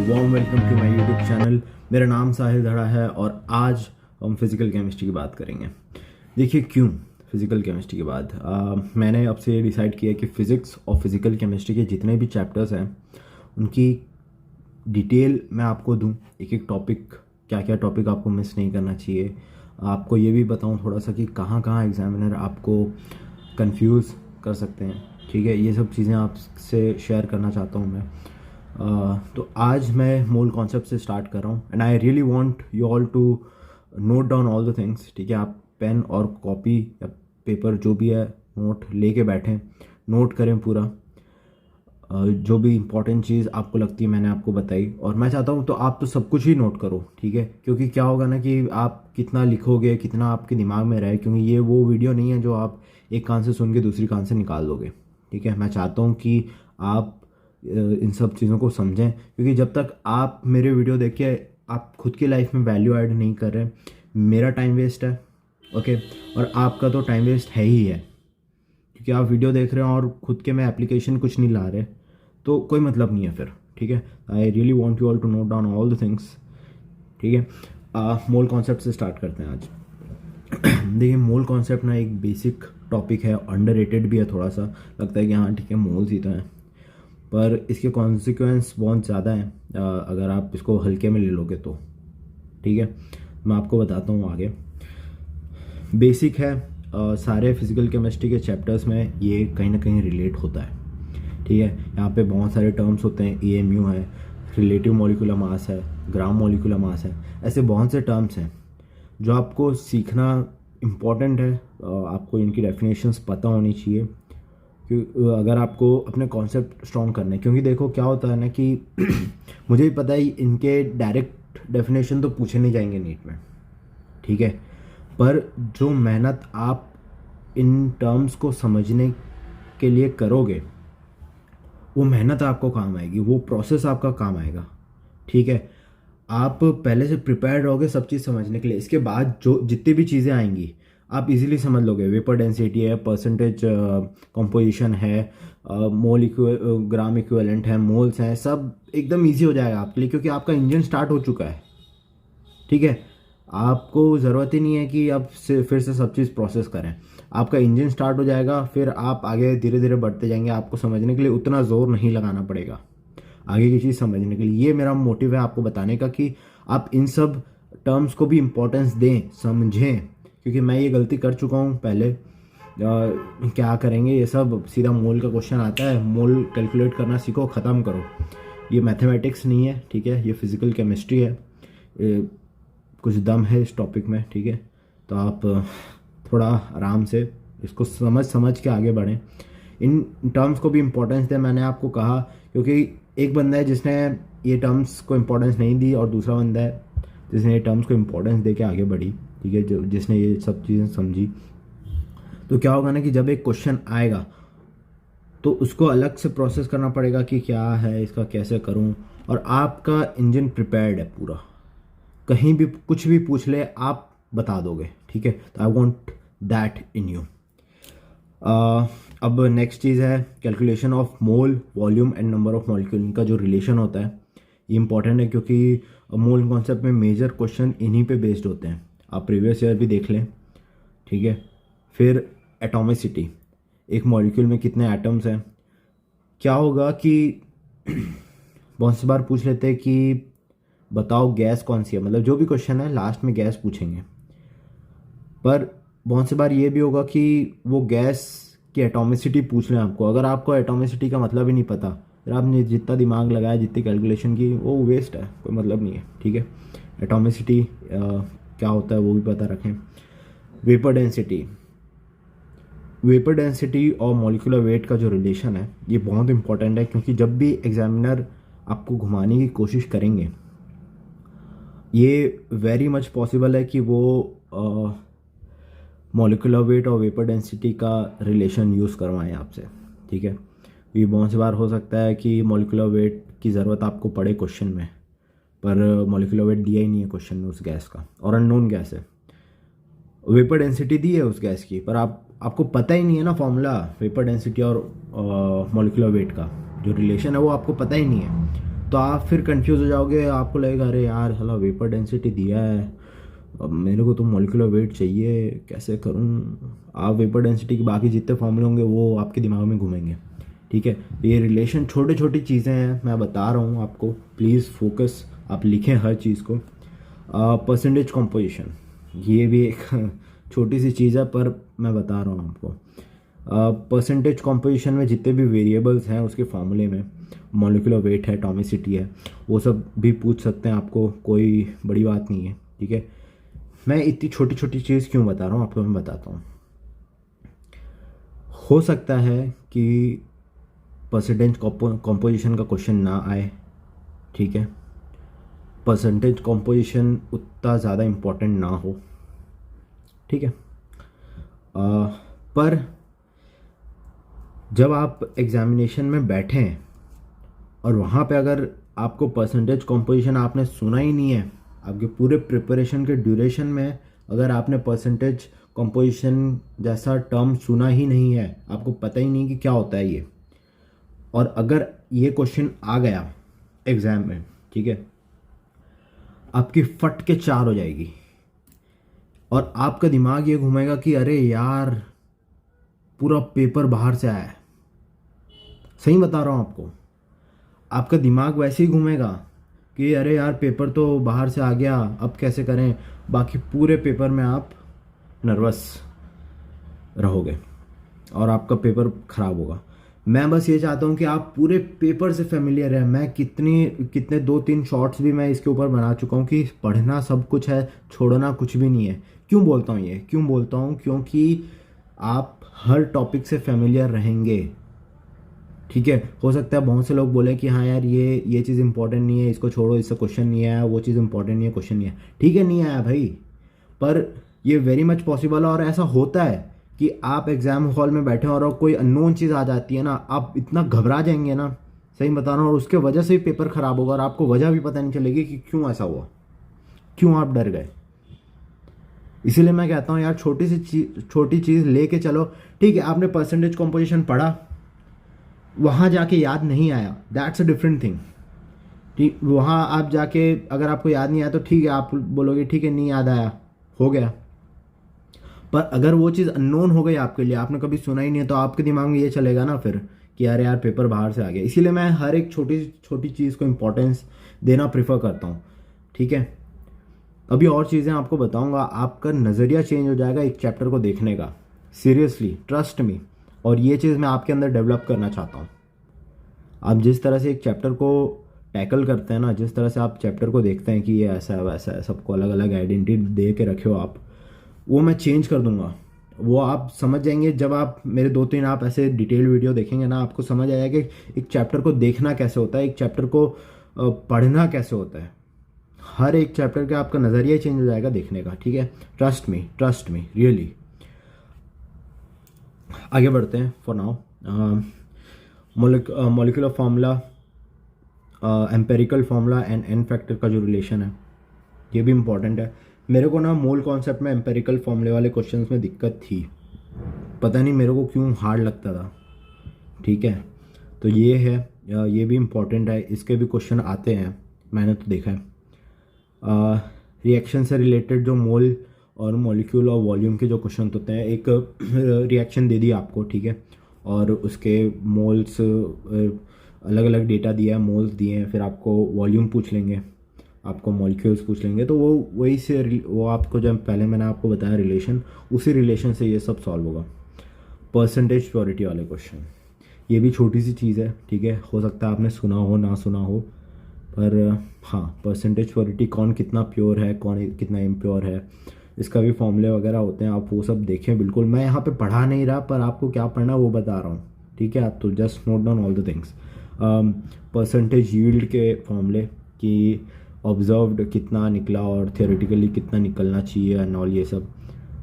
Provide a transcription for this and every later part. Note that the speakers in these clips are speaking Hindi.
Warm welcome to my YouTube channel. मेरा नाम साहिल धड़ा है और आज हम फिज़िकल केमिस्ट्री की बात करेंगे। देखिए क्यों फिज़िकल केमिस्ट्री के बाद मैंने अब से डिसाइड किया कि फ़िज़िक्स और फिज़िकल केमिस्ट्री के जितने भी चैप्टर्स हैं उनकी डिटेल मैं आपको दूं, एक एक टॉपिक, क्या क्या टॉपिक आपको मिस नहीं करना चाहिए। आपको ये भी बताऊं थोड़ा सा कि कहाँ कहाँ एग्जामिनर आपको कंफ्यूज कर सकते हैं। ठीक है, ये सब चीज़ें आपसे शेयर करना चाहता हूँ मैं। तो आज मैं मूल कॉन्सेप्ट से स्टार्ट कर रहा हूँ and I really want you all to note down all the things. ठीक है, आप पेन और कॉपी या पेपर जो भी है नोट लेके बैठें, नोट करें पूरा। जो भी इम्पोर्टेंट चीज़ आपको लगती है मैंने आपको बताई, और मैं चाहता हूँ तो आप तो सब कुछ ही नोट करो। ठीक है, क्योंकि क्या होगा ना कि आप कितना लिखोगे, कितना आपके दिमाग में रहे, क्योंकि ये वो वीडियो नहीं है जो आप एक कान से सुन के दूसरी कान से निकाल दोगे। ठीक है, मैं चाहता हूँ कि आप इन सब चीज़ों को समझें, क्योंकि जब तक आप मेरे वीडियो देख के आप खुद की लाइफ में वैल्यू ऐड नहीं कर रहे, मेरा टाइम वेस्ट है। ओके, और आपका तो टाइम वेस्ट है ही है, क्योंकि आप वीडियो देख रहे हो और खुद के में एप्लीकेशन कुछ नहीं ला रहे, तो कोई मतलब नहीं है फिर। ठीक है, I really want you all to note down all the things. ठीक है, मोल कॉन्सेप्ट से स्टार्ट करते हैं आज। देखिए, मोल कॉन्सेप्ट ना एक बेसिक टॉपिक है, अंडररेटेड भी है थोड़ा सा। लगता है कि हाँ ठीक है मोल्स ही तो हैं, पर इसके कॉन्सिक्वेंस बहुत ज़्यादा हैं अगर आप इसको हल्के में ले लोगे तो। ठीक है, मैं आपको बताता हूँ आगे। बेसिक है, सारे फिज़िकल केमिस्ट्री के चैप्टर्स में ये कहीं ना कहीं रिलेट होता है। ठीक है, यहाँ पे बहुत सारे टर्म्स होते हैं, EMU है, रिलेटिव मॉलिक्यूलर मास है, ग्राम मॉलिक्यूलर मास है, ऐसे बहुत से टर्म्स हैं जो आपको सीखना इम्पॉर्टेंट है। आपको इनकी डेफिनेशंस पता होनी चाहिए अगर आपको अपने कॉन्सेप्ट स्ट्रॉन्ग करने। क्योंकि देखो क्या होता है ना कि मुझे भी पता है इनके डायरेक्ट डेफिनेशन तो पूछे नहीं जाएंगे नीट में। ठीक है, पर जो मेहनत आप इन टर्म्स को समझने के लिए करोगे, वो मेहनत आपको काम आएगी, वो प्रोसेस आपका काम आएगा। ठीक है, आप पहले से प्रिपेयर्ड रहोगे सब चीज़ समझने के लिए। इसके बाद जो जितनी भी चीज़ें आएंगी आप इजीली समझ लोगे। वेपर डेंसिटी है, परसेंटेज कंपोजिशन है, मोल ग्राम इक्विवेलेंट है, मोल्स हैं, सब एकदम इजी हो जाएगा आपके लिए, क्योंकि आपका इंजन स्टार्ट हो चुका है। ठीक है, आपको ज़रूरत ही नहीं है कि आप फिर से सब चीज़ प्रोसेस करें। आपका इंजन स्टार्ट हो जाएगा, फिर आप आगे धीरे धीरे बढ़ते जाएंगे। आपको समझने के लिए उतना ज़ोर नहीं लगाना पड़ेगा आगे की चीज़ समझने के लिए। ये मेरा मोटिव है आपको बताने का कि आप इन सब टर्म्स को भी इम्पोर्टेंस दें, समझें, क्योंकि मैं ये गलती कर चुका हूँ पहले। क्या करेंगे, ये सब सीधा मोल का क्वेश्चन आता है, मोल कैलकुलेट करना सीखो, ख़त्म करो। ये मैथमेटिक्स नहीं है, ठीक है, ये फिज़िकल केमिस्ट्री है। कुछ दम है इस टॉपिक में। ठीक है, तो आप थोड़ा आराम से इसको समझ के आगे बढ़ें। इन टर्म्स को भी इम्पोर्टेंस दें, मैंने आपको कहा, क्योंकि एक बंदा है जिसने ये टर्म्स को इम्पोर्टेंस नहीं दी और दूसरा बंदा है जिसने ये टर्म्स को इम्पोर्टेंस दे के आगे बढ़ी। ठीक है, जो जिसने ये सब चीज़ें समझी। तो क्या होगा ना कि जब एक क्वेश्चन आएगा तो उसको अलग से प्रोसेस करना पड़ेगा कि क्या है इसका, कैसे करूं, और आपका इंजन प्रिपेयर्ड है पूरा। कहीं भी कुछ भी पूछ ले आप बता दोगे। ठीक है, तो I want that in you. अब नेक्स्ट चीज़ है calculation of mole, volume and number of molecule. इनका जो रिलेशन होता है ये इंपॉर्टेंट है, क्योंकि मोल कॉन्सेप्ट में मेजर क्वेश्चन इन्हीं पे बेस्ड होते हैं। आप प्रीवियस ईयर भी देख लें। ठीक है, फिर एटॉमिसिटी, एक मॉलिक्यूल में कितने एटम्स हैं। क्या होगा कि बहुत सी बार पूछ लेते हैं कि बताओ गैस कौन सी है, मतलब जो भी क्वेश्चन है लास्ट में गैस पूछेंगे। पर बहुत सी बार ये भी होगा कि वो गैस की एटॉमिसिटी पूछ लें आपको। अगर आपको एटॉमिसिटी का मतलब ही नहीं पता, फिर आपने जितना दिमाग लगाया, जितनी कैलकुलेशन की, वो वेस्ट है, कोई मतलब नहीं है। ठीक है, एटॉमिसिटी क्या होता है वो भी पता रखें। वेपर डेंसिटी, वेपर डेंसिटी और मॉलिक्यूलर वेट का जो रिलेशन है ये बहुत इंपॉर्टेंट है, क्योंकि जब भी एग्जामिनर आपको घुमाने की कोशिश करेंगे, ये वेरी मच पॉसिबल है कि वो मॉलिक्यूलर वेट और वेपर डेंसिटी का रिलेशन यूज़ करवाएं आपसे। ठीक है, ये बहुत सी बार हो सकता है कि मॉलिक्यूलर वेट की ज़रूरत आपको पड़े क्वेश्चन में, पर मॉलिक्यूलर वेट दिया ही नहीं है क्वेश्चन में उस गैस का, और अननोन गैस है। वेपर डेंसिटी दी है उस गैस की, पर आपको पता ही नहीं है ना फॉर्मूला वेपर डेंसिटी और मॉलिक्यूलर वेट का जो रिलेशन है, वो आपको पता ही नहीं है। तो आप फिर कंफ्यूज हो जाओगे, आपको लगेगा अरे यार साला वेपर डेंसिटी दिया है, अब मेरे को तो मॉलिक्यूलर वेट चाहिए, कैसे करूं। आप वेपर डेंसिटी की बाकी जितने फॉर्मूले होंगे वो आपके दिमाग में घूमेंगे, ठीक है। ये रिलेशन छोटी छोटी चीज़ें हैं, मैं बता रहा हूँ आपको, प्लीज़ फोकस, आप लिखें हर चीज़ को। परसेंटेज कंपोजिशन, ये भी एक छोटी सी चीज़ है पर मैं बता रहा हूँ आपको। परसेंटेज कंपोजिशन में जितने भी वेरिएबल्स हैं उसके फॉर्मूले में, मॉलिक्यूलर वेट है, एटॉमिसिटी है, वो सब भी पूछ सकते हैं आपको, कोई बड़ी बात नहीं है, ठीक है। मैं इतनी छोटी छोटी चीज़ क्यों बता रहा हूँ आपको, मैं बताता हूँ। हो सकता है कि परसेंटेज कंपोजिशन का क्वेश्चन ना आए, ठीक है, परसेंटेज कंपोजिशन उतना ज़्यादा इम्पोर्टेंट ना हो, ठीक है। पर जब आप एग्ज़ामिनेशन में बैठें और वहाँ पे अगर आपको परसेंटेज कंपोजिशन आपने सुना ही नहीं है, आपके पूरे प्रिपरेशन के ड्यूरेशन में अगर आपने परसेंटेज कंपोजिशन जैसा टर्म सुना ही नहीं है, आपको पता ही नहीं कि क्या होता है ये, और अगर ये क्वेश्चन आ गया एग्ज़ाम में, ठीक है, आपकी फट के 4 हो जाएगी और आपका दिमाग ये घूमेगा कि अरे यार पूरा पेपर बाहर से आया है। सही बता रहा हूँ आपको, आपका दिमाग वैसे ही घूमेगा कि अरे यार पेपर तो बाहर से आ गया, अब कैसे करें। बाकी पूरे पेपर में आप नर्वस रहोगे और आपका पेपर ख़राब होगा। मैं बस ये चाहता हूँ कि आप पूरे पेपर से फेमिलियर हैं। मैं कितने 2-3 शॉर्ट्स भी मैं इसके ऊपर बना चुका हूँ कि पढ़ना सब कुछ है, छोड़ना कुछ भी नहीं है। क्यों बोलता हूँ ये, क्यों बोलता हूँ, क्योंकि आप हर टॉपिक से फेमिलियर रहेंगे, ठीक है। हो सकता है बहुत से लोग बोलें कि हाँ यार ये चीज़ इंपॉर्टेंट नहीं है, इसको छोड़ो, इससे क्वेश्चन नहीं आया, वो चीज़ इंपॉर्टेंट नहीं है, क्वेश्चन नहीं आया, ठीक है, नहीं आया भाई, पर ये वेरी मच पॉसिबल है। और ऐसा होता है कि आप एग्जाम हॉल में बैठे और कोई अननोन चीज़ आ जाती है ना, आप इतना घबरा जाएंगे ना, सही बता रहा हूँ, और उसके वजह से ही पेपर खराब होगा और आपको वजह भी पता नहीं चलेगी कि क्यों ऐसा हुआ, क्यों आप डर गए। इसीलिए मैं कहता हूँ यार छोटी चीज़ लेके चलो, ठीक है। आपने परसेंटेज कंपोजिशन पढ़ा, वहाँ जाके याद नहीं आया, दैट्स अ डिफरेंट थिंग, ठीक। वहाँ आप जाके अगर आपको याद नहीं आया तो ठीक है, आप बोलोगे ठीक है नहीं याद आया, हो गया। पर अगर वो चीज़ अननोन हो गई आपके लिए, आपने कभी सुना ही नहीं है, तो आपके दिमाग में ये चलेगा ना फिर कि यार यार पेपर बाहर से आ गया। इसीलिए मैं हर एक छोटी छोटी चीज़ को इम्पोर्टेंस देना प्रेफर करता हूँ, ठीक है। अभी और चीज़ें आपको बताऊँगा, आपका नज़रिया चेंज हो जाएगा एक चैप्टर को देखने का, सीरियसली, ट्रस्ट मी। और ये चीज़ मैं आपके अंदर डेवलप करना चाहता हूँ। आप जिस तरह से एक चैप्टर को टैकल करते हैं ना, जिस तरह से आप चैप्टर को देखते हैं कि ये ऐसा है वैसा है, सबको अलग अलग आइडेंटिटी दे के रखे हो आप, वो मैं चेंज कर दूंगा। वो आप समझ जाएंगे जब आप मेरे 2-3 आप ऐसे डिटेल वीडियो देखेंगे ना, आपको समझ आएगा कि एक चैप्टर को देखना कैसे होता है, एक चैप्टर को पढ़ना कैसे होता है। हर एक चैप्टर का आपका नज़रिया चेंज हो जाएगा देखने का, ठीक है। Trust me really. आगे बढ़ते हैं। For now molecular formula, empirical formula and n factor का जो रिलेशन है ये भी इम्पॉर्टेंट है। मेरे को ना मोल कॉन्सेप्ट में एम्पेरिकल फार्मूले वाले क्वेश्चंस में दिक्कत थी, पता नहीं मेरे को क्यों हार्ड लगता था, ठीक है। तो ये है, ये भी इम्पॉर्टेंट है, इसके भी क्वेश्चन आते हैं, मैंने तो देखा है। रिएक्शन से रिलेटेड जो मोल और मॉलिक्यूल और वॉल्यूम के जो क्वेश्चन होते हैं, एक रिएक्शन दे दी आपको, ठीक है, और उसके मोल्स अलग अलग डेटा दिया है, मोल्स दिए हैं, फिर आपको वॉल्यूम पूछ लेंगे, आपको मॉलिक्यूल्स पूछ लेंगे, तो वो वही से वो आपको जब पहले मैंने आपको बताया रिलेशन, उसी रिलेशन से ये सब सॉल्व होगा। परसेंटेज प्योरिटी वाले क्वेश्चन, ये भी छोटी सी चीज़ है, ठीक है, हो सकता है आपने सुना हो ना सुना हो, पर हाँ, परसेंटेज प्योरिटी, कौन कितना प्योर है, कौन कितना इम्प्योर है, इसका भी फॉर्मूले वगैरह होते हैं, आप वो सब देखें। बिल्कुल मैं यहाँ पे पढ़ा नहीं रहा, पर आपको क्या पढ़ना है वो बता रहा हूँ, ठीक है। आप तो just note down all the things. Percentage yield के फॉर्मूले कि ऑब्जर्व्ड कितना निकला और थियोरेटिकली कितना निकलना चाहिए एंड ऑल, ये सब।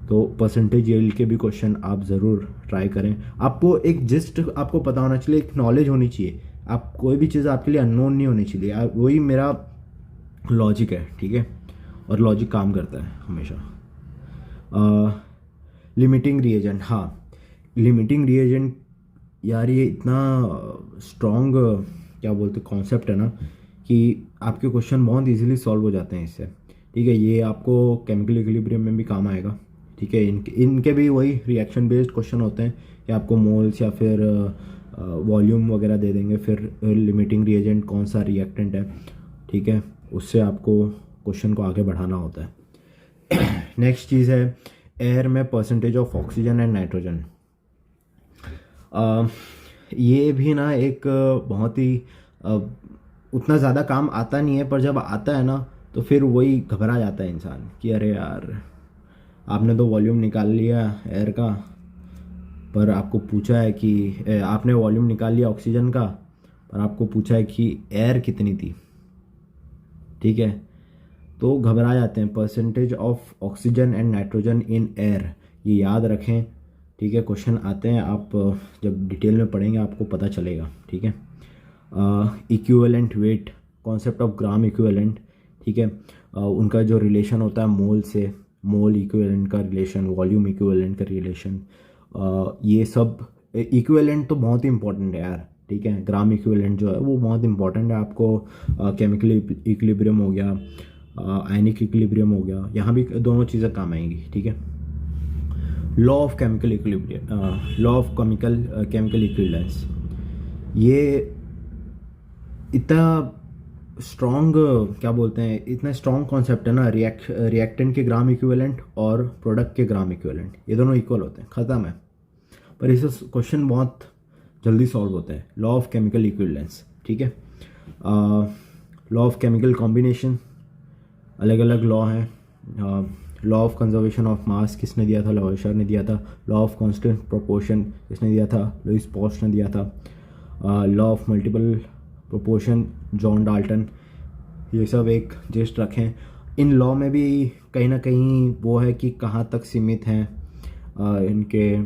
तो परसेंटेज यील्ड के भी क्वेश्चन आप ज़रूर ट्राई करें। आपको एक जिस्ट आपको पता होना चाहिए, एक नॉलेज होनी चाहिए, आप कोई भी चीज़ आपके लिए अननोन नहीं होनी चाहिए। वही मेरा लॉजिक है, ठीक है, और लॉजिक काम करता है हमेशा। लिमिटिंग रिएजेंट, हाँ, लिमिटिंग रिएजेंट यार ये इतना स्ट्रॉन्ग क्या बोलते कॉन्सेप्ट है ना, कि आपके क्वेश्चन बहुत इजीली सॉल्व हो जाते हैं इससे, ठीक है। ये आपको केमिकल इक्विलिब्रियम में भी काम आएगा, ठीक है। इनके भी वही रिएक्शन बेस्ड क्वेश्चन होते हैं कि आपको मोल्स या फिर वॉल्यूम वगैरह दे देंगे, फिर लिमिटिंग रिएजेंट कौन सा रिएक्टेंट है, ठीक है, उससे आपको क्वेश्चन को आगे बढ़ाना होता है। नेक्स्ट चीज़ है एयर में percentage of oxygen and nitrogen. ये भी ना एक बहुत ही उतना ज़्यादा काम आता नहीं है, पर जब आता है ना तो फिर वही घबरा जाता है इंसान कि अरे यार आपने तो वॉल्यूम निकाल लिया एयर का, पर आपको पूछा है कि आपने वॉल्यूम निकाल लिया ऑक्सीजन का, पर आपको पूछा है कि एयर कितनी थी, ठीक है। तो घबरा जाते हैं। Percentage of oxygen and nitrogen in air, ये याद रखें, ठीक है। क्वेश्चन आते हैं, आप जब डिटेल में पढ़ेंगे आपको पता चलेगा, ठीक है। Equivalent weight, concept of gram equivalent, ठीक है। उनका जो रिलेशन होता है मोल से, मोल इक्विवेलेंट का रिलेशन, वॉल्यूम इक्विवेलेंट का रिलेशन, ये सब इक्विवेलेंट तो बहुत ही इंपॉर्टेंट है यार, ठीक है। ग्राम इक्विवेलेंट जो है वो बहुत इंपॉर्टेंट है आपको। केमिकल इक्विलिब्रियम हो गया, आयनिक इक्विलिब्रियम हो गया, यहाँ भी दोनों चीज़ें काम आएंगी, ठीक है। Law of chemical equilibrium, law of chemical equivalence, ये इतना स्ट्रॉन्ग, क्या बोलते हैं, इतना स्ट्रॉन्ग कॉन्सेप्ट है ना। रिएक्टेंट के ग्राम इक्विवेलेंट और प्रोडक्ट के ग्राम इक्विवेलेंट, ये दोनों इक्वल होते हैं, ख़त्म है। पर इससे क्वेश्चन बहुत जल्दी सॉल्व होते हैं। लॉ ऑफ केमिकल इक्विवेलेंस, ठीक है। लॉ ऑफ केमिकल कॉम्बिनेशन, अलग अलग लॉ हैं। Law of conservation of mass किसने दिया था? लवोइशियर ने दिया था। लॉ ऑफ कांस्टेंट प्रोपोर्शन किसने दिया था? लुईस पॉस्ट ने दिया था। Law of multiple proportion John Dalton. ये सब एक जस्ट रखें। इन लॉ में भी कहीं ना कहीं वो है कि कहाँ तक सीमित हैं इनके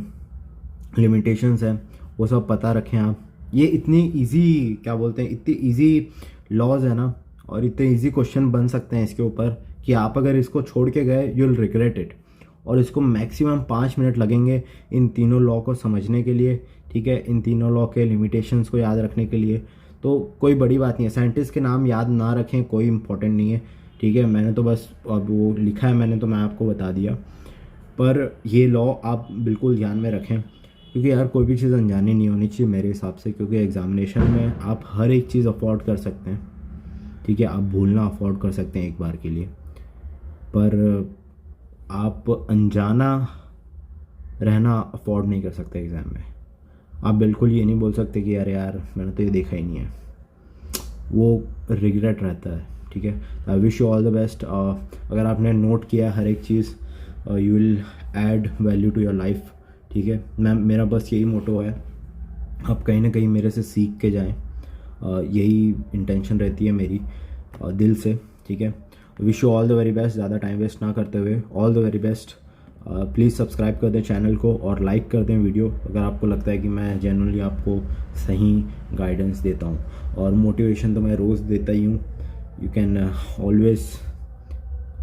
लिमिटेशंस हैं, वो सब पता रखें आप। ये इतनी इजी, क्या बोलते हैं, इतनी इजी लॉज है ना, और इतने इजी क्वेश्चन बन सकते हैं इसके ऊपर कि आप अगर इसको छोड़ के गए यू विल रिग्रेट इट। और इसको मैक्सिमम 5 मिनट लगेंगे इन तीनों लॉ को समझने के लिए, ठीक है, इन तीनों लॉ के लिमिटेशंस को याद रखने के लिए। तो कोई बड़ी बात नहीं है, साइंटिस्ट के नाम याद ना रखें, कोई इंपॉर्टेंट नहीं है, ठीक है। मैंने तो बस अब वो लिखा है मैंने, तो मैं आपको बता दिया। पर ये लॉ आप बिल्कुल ध्यान में रखें, क्योंकि यार कोई भी चीज़ अनजानी नहीं होनी चाहिए मेरे हिसाब से, क्योंकि एग्जामिनेशन में आप हर एक चीज़ अफोर्ड कर सकते हैं, ठीक है। आप भूलना अफोर्ड कर सकते हैं एक बार के लिए, पर आप अनजाना रहना अफोर्ड नहीं कर सकते एग्ज़ाम में। आप बिल्कुल ये नहीं बोल सकते कि यार मैंने तो ये देखा ही नहीं है, वो रिग्रेट रहता है, ठीक है। I wish you all the best. अगर आपने नोट किया हर एक चीज़, you will add value to your life, ठीक है। मेरा बस यही मोटो है, आप कहीं ना कहीं मेरे से सीख के जाएं, यही इंटेंशन रहती है मेरी दिल से, ठीक है। Wish you all the very best. ज़्यादा टाइम वेस्ट ना करते हुए all the very best. Please subscribe कर दें चैनल को और लाइक कर दें वीडियो, अगर आपको लगता है कि मैं जेन्युइनली आपको सही गाइडेंस देता हूँ। और मोटिवेशन तो मैं रोज़ देता ही हूँ, you can always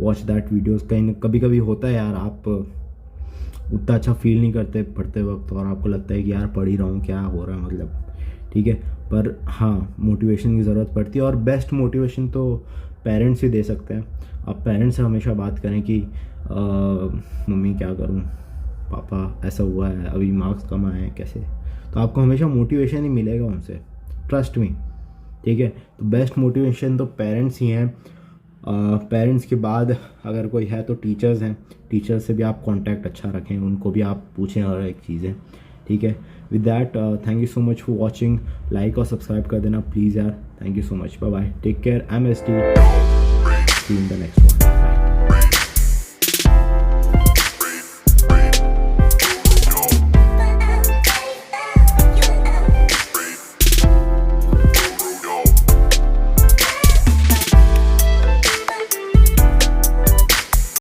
watch that videos. कहीं कभी कभी होता है यार, आप उतना अच्छा फील नहीं करते पढ़ते वक्त, और आपको लगता है कि यार पढ़ ही रहा हूँ, क्या हो रहा है मतलब, ठीक है। पर हाँ, मोटिवेशन की ज़रूरत पड़ती है, और बेस्ट मोटिवेशन तो पेरेंट्स ही दे सकते हैं। आप पेरेंट्स से हमेशा बात करें कि मम्मी क्या करूं, पापा ऐसा हुआ है, अभी मार्क्स कम आए हैं, कैसे, तो आपको हमेशा मोटिवेशन ही मिलेगा उनसे, ट्रस्ट मी, ठीक है। तो बेस्ट मोटिवेशन तो पेरेंट्स ही हैं। पेरेंट्स के बाद अगर कोई है तो टीचर्स हैं, टीचर्स से भी आप कांटेक्ट अच्छा रखें, उनको भी आप पूछें हर एक चीज़ें, ठीक है। With that thank you so much for watching. Like और सब्सक्राइब कर देना प्लीज़ यार, thank you so much, bye bye, take care, I am S T, see in the next one.